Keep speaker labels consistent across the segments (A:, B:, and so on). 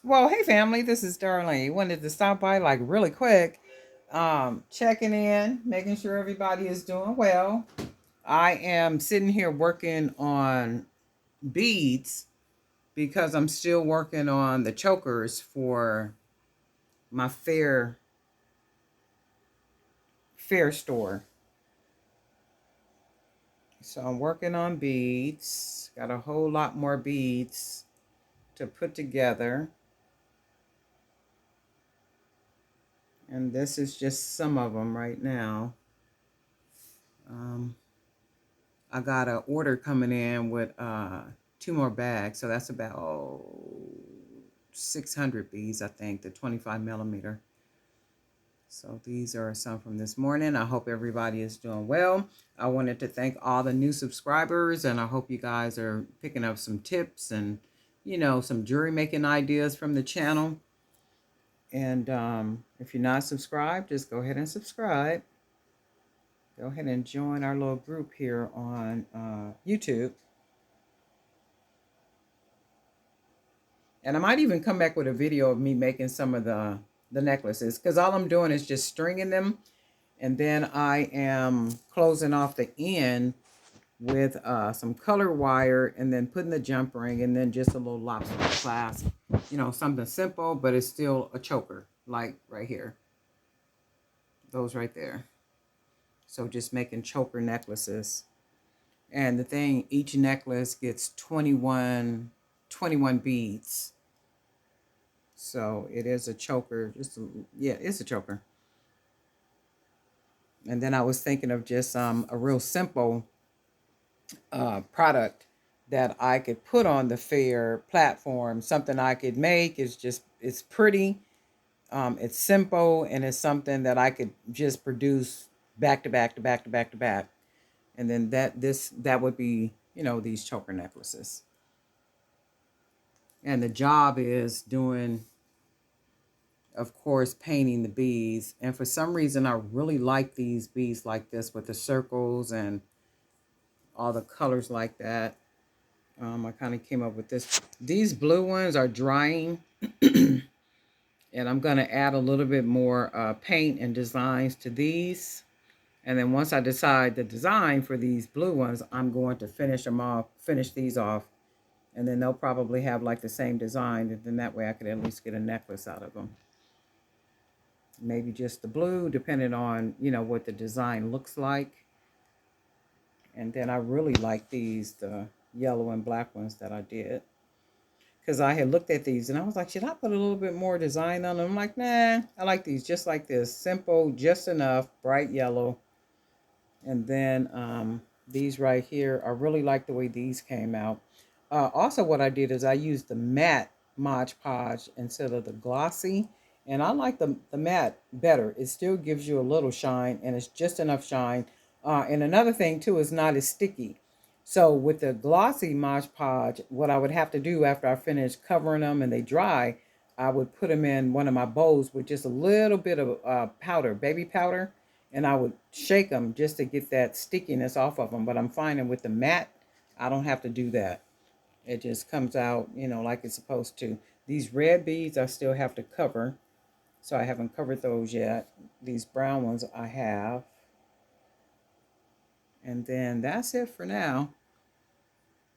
A: Well, hey family, this is Darlene. Wanted to stop by like really quick, checking in, making sure everybody is doing well. I am sitting here working on beads because I'm still working on the chokers for my fair store. So I'm working on beads. Got a whole lot more beads to put together. And this is just some of them right now. Um, I got an order coming in with two more bags, so that's about 600 beads, I think, the 25 millimeter. So these are some from this morning. I hope everybody is doing well. I wanted to thank all the new subscribers, and I hope you guys are picking up some tips and, some jewelry making ideas from the channel. And if you're not subscribed, just go ahead and subscribe. Go ahead and join our little group here on YouTube. And I might even come back with a video of me making some of the necklaces, because all I'm doing is just stringing them, and then I am closing off the end with some color wire, and then putting the jump ring, and then just a little lobster clasp. Something simple, but it's still a choker, like right here. Those right there. So just making choker necklaces. And the thing, each necklace gets 21 beads. So it is a choker. Yeah, it's a choker. And then I was thinking of just a real simple product that I could put on the fair platform. Something I could make is just, it's pretty, it's simple, and it's something that I could just produce back to back to back to back to back. And then that would be, these choker necklaces. And the job is doing, of course, painting the beads. And for some reason, I really like these beads like this with the circles and all the colors like that. I kind of came up with this. These blue ones are drying. And I'm going to add a little bit more paint and designs to these. And then once I decide the design for these blue ones, I'm going to finish these off. And then they'll probably have like the same design. And then that way I could at least get a necklace out of them. Maybe just the blue, depending on, what the design looks like. And then I really like these, the yellow and black ones that I did. Because I had looked at these and I was like, should I put a little bit more design on them? I'm like, nah, I like these just like this. Simple, just enough, bright yellow. And then these right here, I really like the way these came out. Also, what I did is I used the matte Mod Podge instead of the glossy. And I like the matte better. It still gives you a little shine, and it's just enough shine. And another thing, too, is not as sticky. So with the glossy Mod Podge, what I would have to do after I finish covering them and they dry, I would put them in one of my bowls with just a little bit of powder, baby powder, and I would shake them just to get that stickiness off of them. But I'm finding with the matte, I don't have to do that. It just comes out, like it's supposed to. These red beads I still have to cover, so I haven't covered those yet. These brown ones I have. And then that's it for now.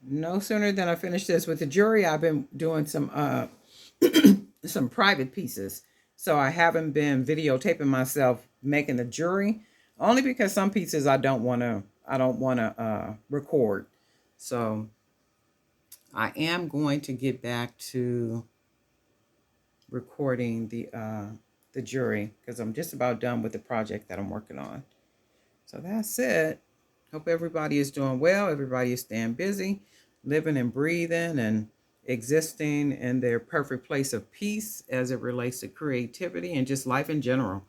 A: No sooner than I finish this with the jewelry, I've been doing some some private pieces. So I haven't been videotaping myself making the jewelry, only because some pieces I don't want to record. So I am going to get back to recording the jewelry, because I'm just about done with the project that I'm working on. So that's it. Hope everybody is doing well. Everybody is staying busy, living and breathing and existing in their perfect place of peace as it relates to creativity and just life in general.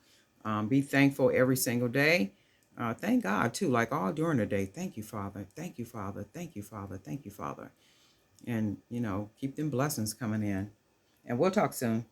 A: Be thankful every single day. Thank God, too, like all during the day. Thank you, Father. Thank you, Father. Thank you, Father. Thank you, Father. And, keep them blessings coming in. And we'll talk soon.